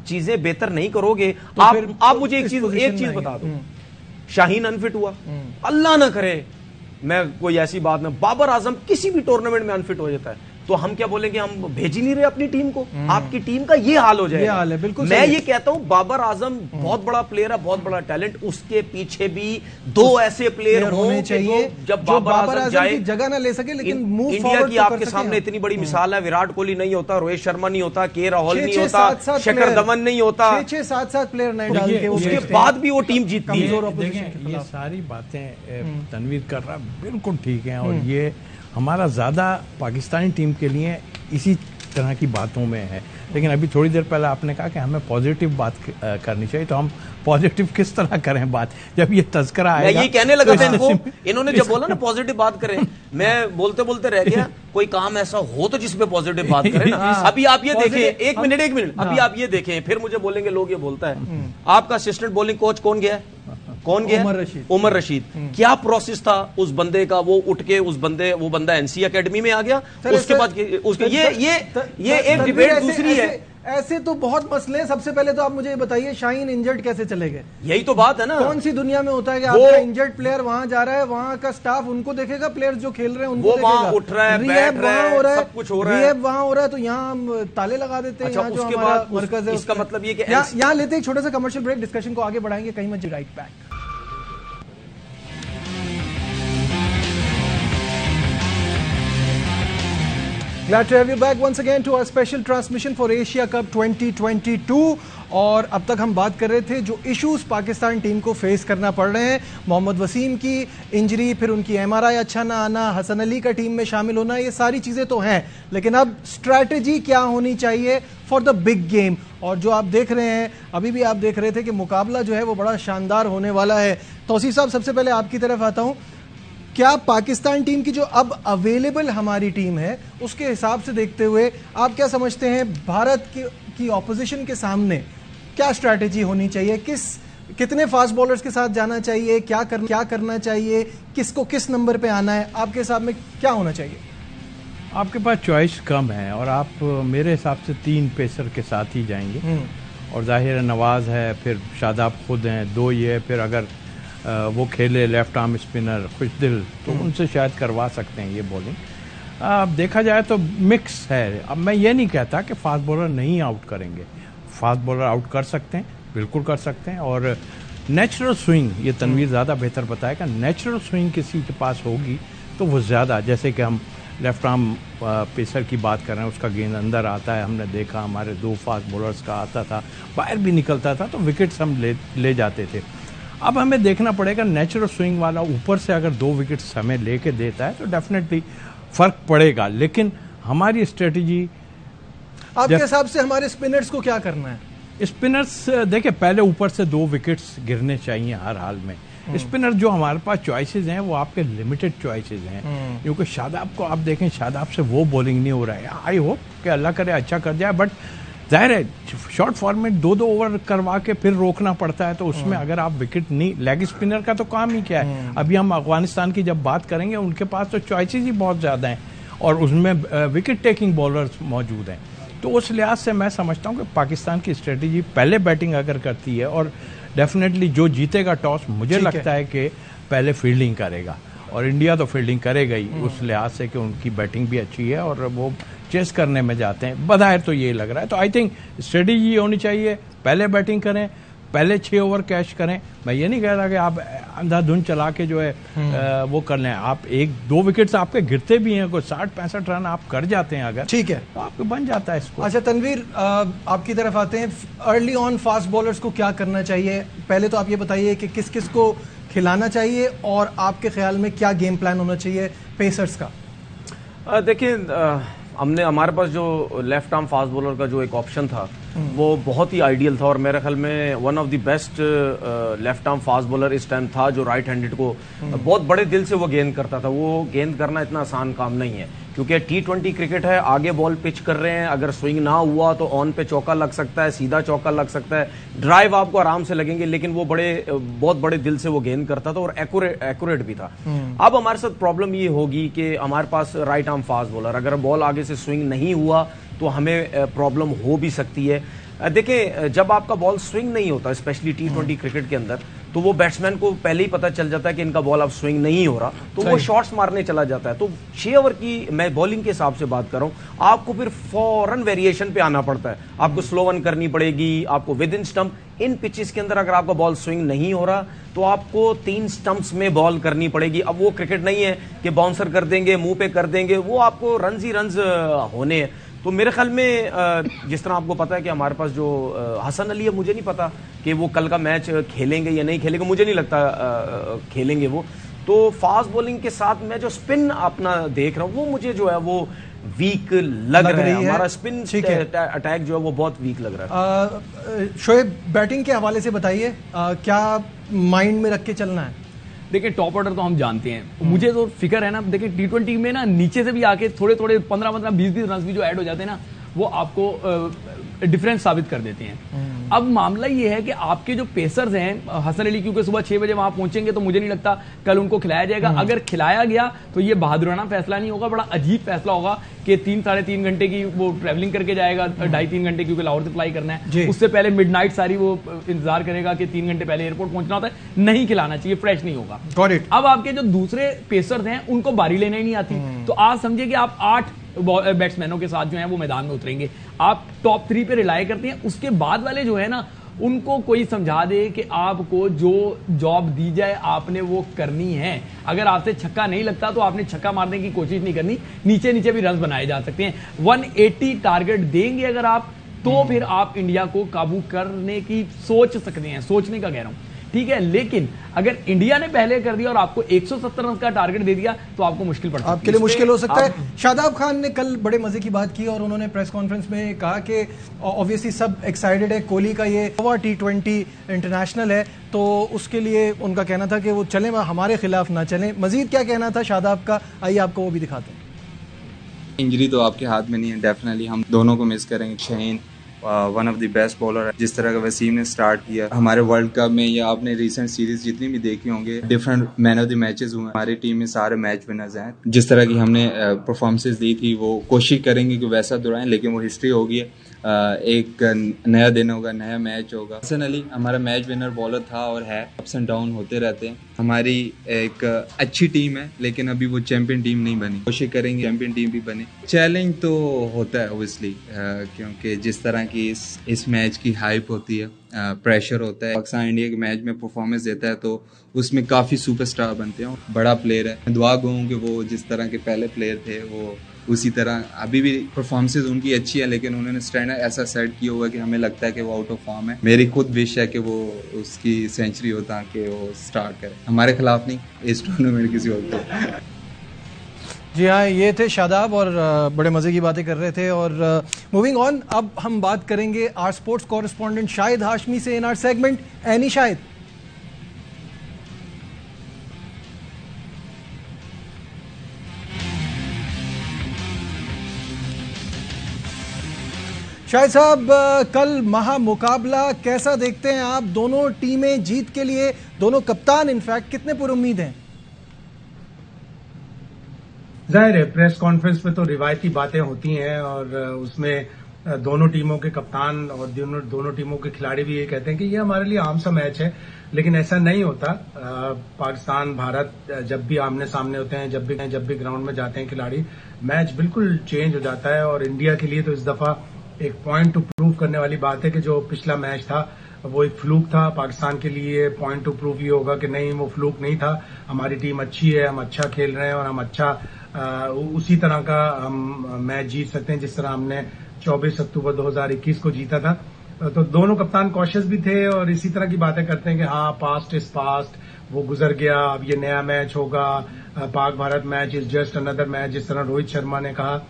चीजें बेहतर नहीं करोगे, तो आप मुझे एक चीज बता दो, शाहीन अनफिट हुआ, अल्लाह ना करे मैं कोई ऐसी बात ना, बाबर आजम किसी भी टूर्नामेंट में अनफिट हो जाता है, तो हम क्या बोलेंगे, हम भेज ही नहीं रहे अपनी टीम को। आपकी टीम का ये हाल हो जाएगा। ये हाल है, बिल्कुल मैं ये कहता हूं बाबर आजम बहुत बड़ा प्लेयर है, बहुत बड़ा टैलेंट, उसके पीछे भी दो ऐसे प्लेयर होने चाहिए जब बाबर आजम जाए की जगह ना ले सके, लेकिन मूव इंडिया की आपके सामने इतनी बड़ी मिसाल है। विराट कोहली नहीं होता, रोहित शर्मा नहीं होता, के राहुल नहीं होता, शिखर धवन नहीं होता, 6-7 प्लेयर नहीं डाल के उसके बाद भी वो टीम जीतती है। देखें ये सारी बातें तनवीर कर रहा बिल्कुल ठीक है, और ये हमारा ज्यादा पाकिस्तानी टीम के लिए इसी तरह की बातों में है। लेकिन अभी थोड़ी देर पहले आपने कहा कि हमें पॉजिटिव बात करनी चाहिए, तो हम पॉजिटिव किस तरह करें बात, जब ये तज़किरा आएगा। ये कहने लगा था इनको, इन्होंने जब बोला ना पॉजिटिव बात करें, मैं बोलते बोलते रह गया कोई काम ऐसा हो तो जिसपे पॉजिटिव बात करें ना। अभी आप ये देखें, एक मिनट, अभी आप ये देखें, फिर मुझे बोलेंगे लोग ये बोलता है। आपका असिस्टेंट बॉलिंग कोच कौन गया? उमर रशीद। क्या प्रोसेस था उस बंदे का? वो उठ के वो बंदा एनसी एकेडमी में आ गया। उसके बाद उसके ये एक डिबेट दूसरी है। ऐसे तो बहुत मसले हैं। सबसे पहले तो आप मुझे बताइए, शाहीन इंजर्ड कैसे चले गए? यही तो बात है ना। कौन सी दुनिया में होता है कि आपका इंजर्ड प्लेयर वहां जा रहा है, वहां का स्टाफ उनको देखेगा, प्लेयर्स जो खेल रहे हैं उनको देखेगा, वहां उठ रहा है, बैठ रहा है, सब कुछ हो रहा है, रिहैब वहां हो रहा है, तो यहाँ हम ताले लगा देते हैं। अच्छा, उसके बाद मरकज है, इसका मतलब ये कि यहाँ लेते एक छोटा सा कमर्शियल ब्रेक, डिस्कशन को आगे बढ़ाएंगे, कहीं मत right back. Glad to have you back once again to our special transmission for Asia Cup 2022। और अब तक हम बात कर रहे थे जो इश्यूज पाकिस्तान टीम को फेस करना पड़ रहे हैं, मोहम्मद वसीम की इंजरी, फिर उनकी एमआरआई अच्छा ना आना, हसन अली का टीम में शामिल होना, ये सारी चीज़ें तो हैं, लेकिन अब स्ट्रैटेजी क्या होनी चाहिए फॉर द बिग गेम। और जो आप देख रहे हैं, अभी भी आप देख रहे थे कि मुकाबला जो है वो बड़ा शानदार होने वाला है। तौसीफ साहब, सबसे पहले आपकी तरफ आता हूँ, क्या पाकिस्तान टीम की जो अब अवेलेबल हमारी टीम है उसके हिसाब से देखते हुए आप क्या समझते हैं, भारत की ऑपोजिशन के सामने क्या स्ट्रैटेजी होनी चाहिए? कितने फास्ट बॉलर्स के साथ जाना चाहिए? क्या करना चाहिए? किसको किस नंबर पे आना है? आपके हिसाब में क्या होना चाहिए? आपके पास चॉइस कम है और आप मेरे हिसाब से 3 पेसर के साथ ही जाएंगे, और जाहिर है नवाज है, फिर शादाब खुद हैं, 2 ये, फिर अगर वो खेले लेफ्ट आर्म स्पिनर खुशदिल, तो उनसे शायद करवा सकते हैं ये बॉलिंग। अब देखा जाए तो मिक्स है। अब मैं ये नहीं कहता कि फास्ट बॉलर नहीं आउट करेंगे, फास्ट बॉलर आउट कर सकते हैं, बिल्कुल कर सकते हैं। और नेचुरल स्विंग, ये तनवीर ज़्यादा बेहतर बताएगा, नेचुरल स्विंग किसी के पास होगी तो वो ज़्यादा, जैसे कि हम लेफ्ट आर्म पेसर की बात कर रहे हैं, उसका गेंद अंदर आता है, हमने देखा हमारे 2 फास्ट बॉलर्स का आता था, बाहर भी निकलता था, तो विकेट्स हम ले जाते थे। अब हमें देखना पड़ेगा, नेचुरल स्विंग वाला ऊपर से अगर 2 विकेट्स हमें लेके देता है तो डेफिनेटली फ़र्क पड़ेगा। लेकिन हमारी स्ट्रेटजी, आपके हिसाब से हमारे स्पिनर्स को क्या करना है? स्पिनर्स देखिए, पहले ऊपर से 2 विकेट्स गिरने चाहिए हर हाल में। स्पिनर जो हमारे पास चॉइसेस हैं वो आपके लिमिटेड चॉइसेस हैं, क्योंकि शादाब को आप देखें, शादाब से वो बॉलिंग नहीं हो रहा है। आई होप कि अल्लाह करे अच्छा कर जाए, बट जाहिर है शॉर्ट फॉर्मेट 2-2 ओवर करवा के फिर रोकना पड़ता है, तो उसमें अगर आप विकेट नहीं, लेग स्पिनर का तो काम ही क्या है। अभी हम अफगानिस्तान की जब बात करेंगे, उनके पास तो चॉइसेस ही बहुत ज़्यादा हैं और उसमें विकेट टेकिंग बॉलर्स मौजूद हैं। तो उस लिहाज से मैं समझता हूँ कि पाकिस्तान की स्ट्रेटजी पहले बैटिंग अगर करती है, और डेफिनेटली जो जीतेगा टॉस, मुझे लगता है कि पहले फील्डिंग करेगा, और इंडिया तो फील्डिंग करेगा ही उस लिहाज से कि उनकी बैटिंग भी अच्छी है और वो चेस करने में जाते हैं, बज़ाहिर तो ये लग रहा है। तो आई थिंक स्ट्रेटजी ये होनी चाहिए, पहले बैटिंग करें, पहले 6 ओवर कैश करें। मैं ये नहीं कह रहा कि आप अंधाधुंध चला के जो है वो कर लें। आप 1-2 विकेट्स आपके गिरते भी हैं, कोई 60-65 रन आप कर जाते हैं अगर, ठीक है, तो आपको बन जाता है इसको। अच्छा तनवीर, आपकी तरफ आते हैं, अर्ली ऑन फास्ट बॉलर्स को क्या करना चाहिए? पहले तो आप ये बताइए कि किस किस को खिलाना चाहिए और आपके ख्याल में क्या गेम प्लान होना चाहिए पेसर्स का? देखिए, हमारे पास जो लेफ्ट आर्म फास्ट बॉलर का जो एक ऑप्शन था वो बहुत ही आइडियल था, और मेरे ख्याल में one of the best left arm fast bowler इस टाइम था, जो राइट हैंडेड को बहुत बड़े दिल से वो गेंद करता था। वो गेंद करना इतना आसान काम नहीं है, क्योंकि T20 क्रिकेट है, आगे बॉल पिच कर रहे हैं, अगर स्विंग ना हुआ तो ऑन पे चौका लग सकता है, सीधा चौका लग सकता है, ड्राइव आपको आराम से लगेंगे, लेकिन वो बहुत बड़े दिल से वो गेंद करता था और एक्यूरेट भी था। अब हमारे साथ प्रॉब्लम ये होगी कि हमारे पास राइट आर्म फास्ट बॉलर, अगर बॉल आगे से स्विंग नहीं हुआ तो हमें प्रॉब्लम हो भी सकती है। देखिए, जब आपका बॉल स्विंग नहीं होता, स्पेशली T20 क्रिकेट के अंदर, तो वो बैट्समैन को पहले ही पता चल जाता है कि इनका बॉल अब स्विंग नहीं हो रहा, तो वो शॉट्स मारने चला जाता है। तो 6 ओवर की मैं बॉलिंग के हिसाब से बात कर रहा हूं, आपको फिर फौरन वेरिएशन पे आना पड़ता है। आपको स्लो वन करनी पड़ेगी, आपको with in stump. In pitches के अंदर अगर आपका बॉल स्विंग नहीं हो रहा तो आपको 3 स्टंप्स में बॉल करनी पड़ेगी। अब वो क्रिकेट नहीं है कि बाउंसर कर देंगे, मुंह पे कर देंगे, वो आपको रन्स ही रन्स होने हैं। तो मेरे ख्याल में जिस तरह आपको पता है कि हमारे पास जो हसन अली है, मुझे नहीं पता कि वो कल का मैच खेलेंगे या नहीं खेलेंगे, मुझे नहीं लगता खेलेंगे वो। तो फास्ट बॉलिंग के साथ मैं जो स्पिन अपना देख रहा हूँ वो मुझे जो है वो वीक लग रहा है। हमारा स्पिन अटैक जो है वो बहुत वीक लग रहा है। शोएब, बैटिंग के हवाले से बताइए, क्या माइंड में रख के चलना है? देखिए, टॉप ऑर्डर तो हम जानते हैं, मुझे तो फिक्र है ना, देखिए T20 में ना नीचे से भी आके थोड़े थोड़े 15-15, 20-20 रन भी जो ऐड हो जाते हैं ना, वो आपको डिफरेंस साबित कर देते हैं। अब मामला ये है कि आपके जो पेसर्स हैं, हसन अली क्योंकि सुबह 6 बजे वहां पहुंचेंगे तो मुझे नहीं लगता कल उनको खिलाया जाएगा। अगर खिलाया गया तो ये बहादुराना फैसला नहीं होगा, बड़ा अजीब फैसला होगा कि 3-3.5 घंटे की वो ट्रैवलिंग करके जाएगा, 2.5-3 घंटे क्योंकि लाहौर से फ्लाई करना है, उससे पहले मिडनाइट सारी वो इंतजार करेगा कि 3 घंटे पहले एयरपोर्ट पहुंचना होता है, नहीं खिलाना चाहिए, फ्रेश नहीं होगा। अब आपके जो दूसरे पेसर्स हैं उनको बारी लेने ही नहीं आती, तो आप समझिए कि आप 8 बैट्समैनों के साथ जो है वो मैदान में उतरेंगे, आप टॉप 3 पे रिलाय करते हैं। उसके बाद वाले जो है ना, उनको कोई समझा दे कि आपको जो जॉब दी जाए आपने वो करनी है। अगर आपसे छक्का नहीं लगता तो आपने छक्का मारने की कोशिश नहीं करनी, नीचे नीचे भी रन बनाए जा सकते हैं। 180 टारगेट देंगे अगर आप, तो फिर आप इंडिया को काबू करने की सोच सकते हैं, सोचने का कह रहा हूं, ठीक है। लेकिन अगर इंडिया ने पहले कर दिया और आपको 170 रन का टारगेट दे दिया तो आपको मुश्किल पड़ सकता है, आपके लिए मुश्किल हो सकता है। शादाब खान ने कल बड़े मजे की बात की और उन्होंने प्रेस कॉन्फ्रेंस में कहा कि ऑब्वियसली सब एक्साइटेड है, कोहली का ये T20 इंटरनेशनल है, तो उसके लिए उनका कहना था कि वो चलें, हमारे खिलाफ ना चलें। मजीद क्या कहना था शादाब का, आइए आपको वो भी दिखाते हैं। इंजरी तो आपके हाथ में नहीं है, डेफिनेटली हम दोनों को मिस करेंगे। Shaheen one of the best bowler है, जिस तरह का वसीम ने स्टार्ट किया हमारे वर्ल्ड कप में, या आपने रिसेंट सीरीज जितनी भी देखी होंगे, different man of the matches हुए हमारी टीम में, सारे मैच विनर्स हैं। जिस तरह की हमने परफॉर्मेंसेस दी थी वो कोशिश करेंगे कि वैसा दोहराएं, लेकिन वो हिस्ट्री होगी, एक नया दिन होगा, नया मैच होगा। हसन अली हमारा मैच विनर बॉलर था और है, अप्स एंड डाउन होते रहते हैं। हमारी एक अच्छी टीम है लेकिन अभी वो चैंपियन टीम नहीं बनी, कोशिश करेंगे चैंपियन टीम भी बने। चैलेंज तो होता है ओब्वियसली, क्योंकि जिस तरह की इस मैच की हाइप होती है, प्रेशर होता है। पाकिस्तान इंडिया के मैच में परफॉर्मेंस देता है तो उसमें काफ़ी सुपरस्टार बनते हैं, बड़ा प्लेयर है। दुआ गो कि वो जिस तरह के पहले प्लेयर थे वो उसी तरह, अभी भी परफॉर्मेंसेस उनकी अच्छी है लेकिन उन्होंने स्टैंडर्ड ऐसा सेट किया हुआ है कि हमें लगता है कि वो आउट ऑफ फॉर्म है। मेरी खुद विश है कि वो उसकी सेंचुरी हो ताकि वो स्टार्ट करे, हमारे खिलाफ नहीं, इस टूर्नामेंट किसी और को। जी हाँ, ये थे शादाब और बड़े मज़े की बातें कर रहे थे। और मूविंग ऑन, अब हम बात करेंगे our sports correspondent Shahid Hashmi से इन आर सेगमेंट एनी शाहिद। शाहिद साहब, कल महा मुकाबला कैसा देखते हैं आप? दोनों टीमें जीत के लिए, दोनों कप्तान इनफैक्ट कितने पुरुम्मीद हैं? जाहिर है प्रेस कॉन्फ्रेंस में तो रिवायती बातें होती हैं और उसमें दोनों टीमों के कप्तान और दोनों टीमों के खिलाड़ी भी ये कहते हैं कि ये हमारे लिए आम सा मैच है, लेकिन ऐसा नहीं होता। पाकिस्तान भारत जब भी आमने सामने होते हैं, जब भी ग्राउंड में जाते हैं खिलाड़ी, मैच बिल्कुल चेंज हो जाता है। और इंडिया के लिए तो इस दफा एक पॉइंट टू प्रूव करने वाली बात है कि जो पिछला मैच था वो एक फ्लूक था। पाकिस्तान के लिए पॉइंट टू प्रूव ये होगा कि नहीं, वो फ्लूक नहीं था, हमारी टीम अच्छी है, हम अच्छा खेल रहे हैं और हम अच्छा उसी तरह का हम मैच जीत सकते हैं जिस तरह हमने 24 अक्टूबर 2021 को जीता था। तो दोनों कप्तान कॉशियस भी थे और इसी तरह की बातें करते हैं कि हाँ, पास्ट इज पास्ट, वो गुजर गया, अब ये नया मैच होगा, पाक Bharat match is just another match, जिस तरह रोहित शर्मा ने कहा,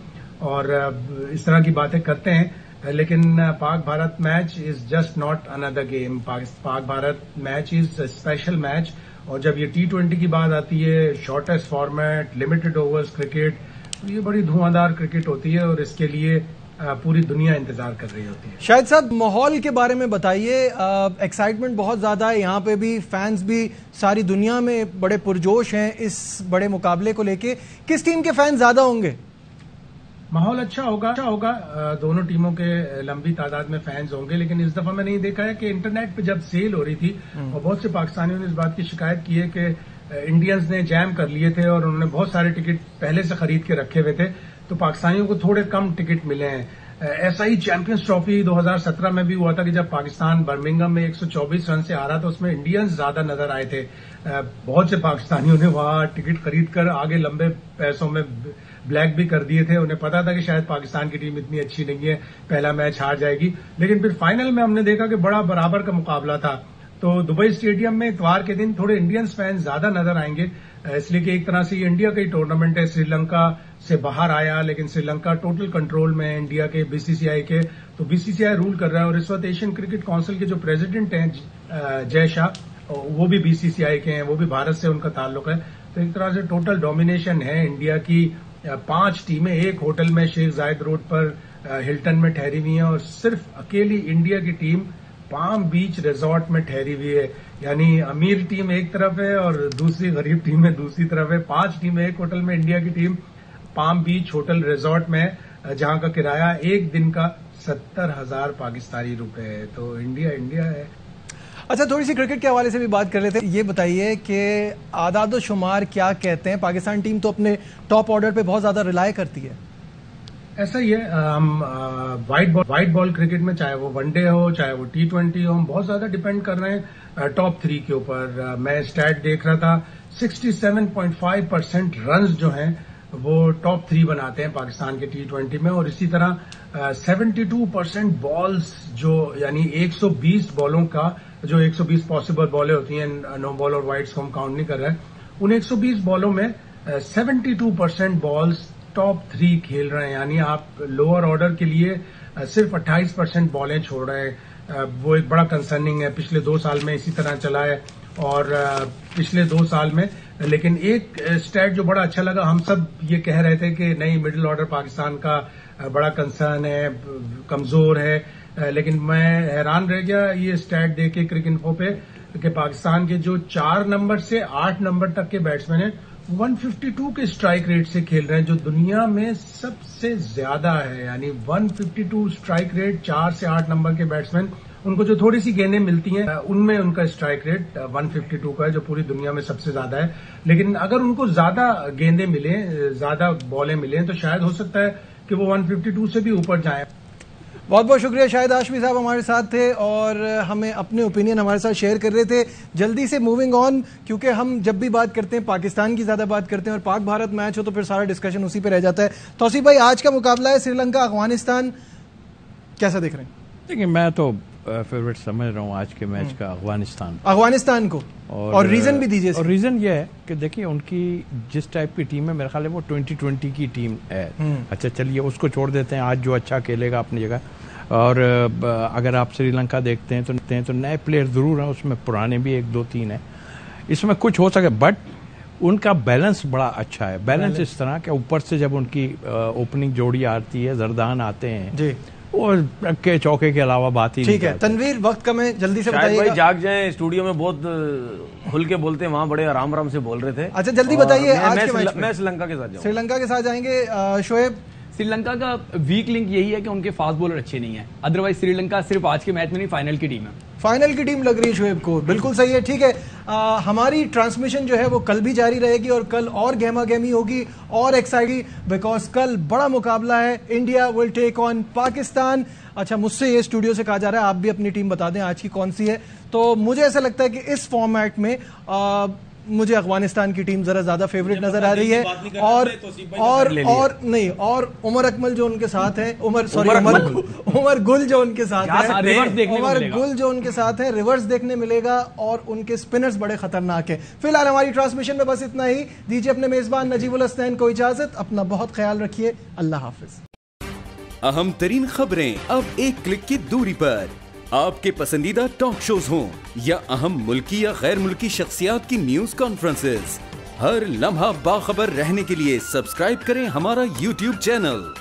और इस तरह की बातें करते हैं। लेकिन Pak Bharat match is just not another game. Pak Bharat match is special match, और जब ये T20 की बात आती है, shortest format, limited overs cricket, तो ये बड़ी धुआंधार क्रिकेट होती है और इसके लिए पूरी दुनिया इंतजार कर रही होती है। शाहिद साहब, माहौल के बारे में बताइए। एक्साइटमेंट बहुत ज्यादा है यहाँ पे भी, फैंस भी सारी दुनिया में बड़े पुरजोश हैं इस बड़े मुकाबले को लेके। किस टीम के फैंस ज्यादा होंगे? माहौल अच्छा होगा दोनों टीमों के लंबी तादाद में फैंस होंगे। लेकिन इस दफा मैंने ये देखा है कि इंटरनेट पे जब सेल हो रही थी और बहुत से पाकिस्तानियों ने इस बात की शिकायत की है कि इंडियंस ने जैम कर लिए थे और उन्होंने बहुत सारे टिकट पहले से खरीद के रखे हुए थे, तो पाकिस्तानियों को थोड़े कम टिकट मिले हैं। ऐसा ही चैंपियंस ट्रॉफी 2017 में भी हुआ था कि जब पाकिस्तान बर्मिंघम में 124 रन से हारा तो उसमें इंडियंस ज्यादा नजर आए थे। बहुत से पाकिस्तानियों ने वहां टिकट खरीद कर आगे लंबे पैसों में ब्लैक भी कर दिए थे। उन्हें पता था कि शायद पाकिस्तान की टीम इतनी अच्छी नहीं है, पहला मैच हार जाएगी। लेकिन फिर फाइनल में हमने देखा कि बड़ा बराबर का मुकाबला था। तो दुबई स्टेडियम में इतवार के दिन थोड़े इंडियंस फैंस ज्यादा नजर आएंगे, इसलिए कि एक तरह से ये इंडिया का ही टूर्नामेंट है। श्रीलंका से बाहर आया, लेकिन श्रीलंका टोटल कंट्रोल में है इंडिया के, बीसीसीआई के। तो बीसीसीआई रूल कर रहा है और इस वक्त एशियन क्रिकेट काउंसिल के जो प्रेसिडेंट हैं जय शाह, वो भी बीसीसीआई के हैं, वो भी भारत से उनका ताल्लुक है। तो एक तरह से टोटल डोमिनेशन है इंडिया की। 5 टीमें एक होटल में शेख जायद रोड पर हिल्टन में ठहरी हुई हैं और सिर्फ अकेली इंडिया की टीम पाम बीच रिजॉर्ट में ठहरी हुई है। यानी अमीर टीम एक तरफ है और दूसरी गरीब टीम दूसरी तरफ है। 5 टीमें एक होटल में, इंडिया की टीम पाम बीच होटल रिजॉर्ट में है, जहां का किराया एक दिन का 70,000 पाकिस्तानी रुपए है। तो इंडिया है। अच्छा, थोड़ी सी क्रिकेट के हवाले से भी बात कर लेते हैं। ये बताइए कि आदाद शुमार क्या कहते हैं? पाकिस्तान टीम तो अपने टॉप ऑर्डर पे बहुत ज्यादा रिलाय करती है। ऐसा ही है, हम वाइट बॉल क्रिकेट में, चाहे वो वनडे हो चाहे वो T20 हो, हम बहुत ज्यादा डिपेंड कर रहे हैं टॉप 3 के ऊपर। मैं स्टैट देख रहा था, 67.5% रन जो हैं वो टॉप 3 बनाते हैं पाकिस्तान के T20 में। और इसी तरह 72% बॉल्स जो, यानी 120 बॉलों का, जो 120 पॉसिबल बॉलें होती हैं, नो बॉल और वाइड्स को हम काउंट नहीं कर रहे हैं, उन 120 बॉलों में 72% बॉल्स टॉप 3 खेल रहे हैं। यानी आप लोअर ऑर्डर के लिए सिर्फ 28% बॉलें छोड़ रहे हैं। वो एक बड़ा कंसर्निंग है। पिछले 2 साल में इसी तरह चला है और पिछले 2 साल में, लेकिन एक स्टैट जो बड़ा अच्छा लगा, हम सब ये कह रहे थे कि नहीं, मिडिल ऑर्डर पाकिस्तान का बड़ा कंसर्न है, कमजोर है, लेकिन मैं हैरान रह गया ये स्टैट देख के क्रिकइन्फो पे कि पाकिस्तान के जो 4 नंबर से 8 नंबर तक के बैट्समैन हैं 152 के स्ट्राइक रेट से खेल रहे हैं, जो दुनिया में सबसे ज्यादा है। यानी 152 स्ट्राइक रेट, 4 से 8 नंबर के बैट्समैन, उनको जो थोड़ी सी गेंदें मिलती हैं उनमें उनका स्ट्राइक रेट 152 का है, जो पूरी दुनिया में सबसे ज्यादा है। लेकिन अगर उनको ज्यादा गेंदें मिले, ज्यादा बॉलें मिलें, तो शायद हो सकता है कि वो 152 से भी ऊपर जाए। बहुत बहुत शुक्रिया। शाहिद हाशमी साहब हमारे साथ थे और हमें अपने ओपिनियन हमारे साथ शेयर कर रहे थे। जल्दी से मूविंग ऑन, क्योंकि हम जब भी बात करते हैं पाकिस्तान की ज्यादा बात करते हैं और पाक भारत मैच हो तो फिर सारा डिस्कशन उसी पे रह जाता है। तौसीफ भाई, आज का मुकाबला है श्रीलंका अफगानिस्तान, कैसा देख रहे हैं? देखिए, मैं तो फेवरेट समझ रहा हूँ आज के मैच का अफगानिस्तान को, और रीजन भी दीजिए। और रीजन ये है कि देखिए, उनकी जिस टाइप की टीम है, मेरे ख्याल है वो 2020 की टीम है। अच्छा, चलिए उसको छोड़ देते हैं, आज जो अच्छा खेलेगा अपनी जगह। और अगर आप श्रीलंका देखते हैं तो नए प्लेयर जरूर हैं, उसमें पुराने भी 1 2 3 हैं, इसमें कुछ हो सके, बट उनका बैलेंस बड़ा अच्छा है। बैलेंस इस तरह के ऊपर से जब उनकी ओपनिंग जोड़ी आती है, जरदान आते हैं जी, और के चौके के अलावा बात ही ठीक है। तनवीर, वक्त कम है, जल्दी से बताइए। भाई जाग जाए, स्टूडियो में बहुत खुल के बोलते हैं, वहां बड़े आराम आराम से बोल रहे थे। अच्छा, जल्दी बताइए। आज के मैच मैं श्रीलंका के साथ जाऊंगा। श्रीलंका के साथ जाएंगे शोएब। श्रीलंका का वीक लिंक यही है कि उनके फास्ट बॉलर अच्छे नहीं है। अदरवाइज श्रीलंका सिर्फ आज के मैच में नहीं, फाइनल की टीम है। फाइनल की टीम लग रही है शोएब को, बिल्कुल सही है। ठीक है, हमारी ट्रांसमिशन जो है वो कल भी जारी रहेगी और कल और गहमा गहमी होगी और एक्साइटिंग, बिकॉज कल बड़ा मुकाबला है। India will take on Pakistan. अच्छा, मुझसे ये स्टूडियो से कहा जा रहा है आप भी अपनी टीम बता दें आज की कौन सी है। तो मुझे ऐसा लगता है कि इस फॉर्मेट में मुझे अफगानिस्तान की टीम जरा ज्यादा फेवरेट नजर आ रही है। और उमर अकमल जो उनके साथ है, उमर गुल जो उनके साथ है, रिवर्स देखने मिलेगा और उनके स्पिनर्स बड़े खतरनाक है। फिलहाल हमारी ट्रांसमिशन में बस इतना ही। दीजिए अपने मेजबान नजीबुल हसनैन को इजाजत। अपना बहुत ख्याल रखिए। अल्लाह हाफिज। अहम तरीन खबरें अब एक क्लिक की दूरी पर। आपके पसंदीदा टॉक शोज हों या अहम मुल्की या गैर मुल्की शख्सियात की न्यूज कॉन्फ्रेंसेस, हर लम्हा बाखबर रहने के लिए सब्सक्राइब करें हमारा YouTube चैनल।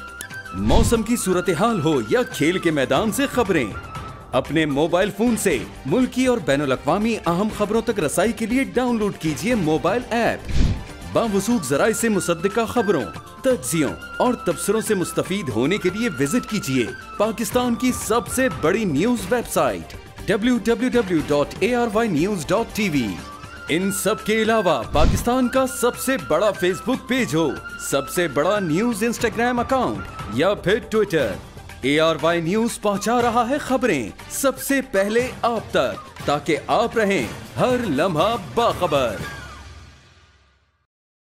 मौसम की सूरत हाल हो या खेल के मैदान से खबरें, अपने मोबाइल फोन से मुल्की और बैनुल अक़वामी अहम खबरों तक रसाई के लिए डाउनलोड कीजिए मोबाइल ऐप बावसूख जराए से मुसद्दिका खबरों, तज्जियों और तबसरों से मुस्तफीद होने के लिए विजिट कीजिए पाकिस्तान की सबसे बड़ी न्यूज वेबसाइट www.arYnews.tv। इन सब के अलावा पाकिस्तान का सबसे बड़ा फेसबुक पेज हो, सबसे बड़ा न्यूज इंस्टाग्राम अकाउंट या फिर ट्विटर, ARY न्यूज पहुंचा रहा है खबरें सबसे पहले आप तक, ताकि आप रहें हर लम्हा बाखबर।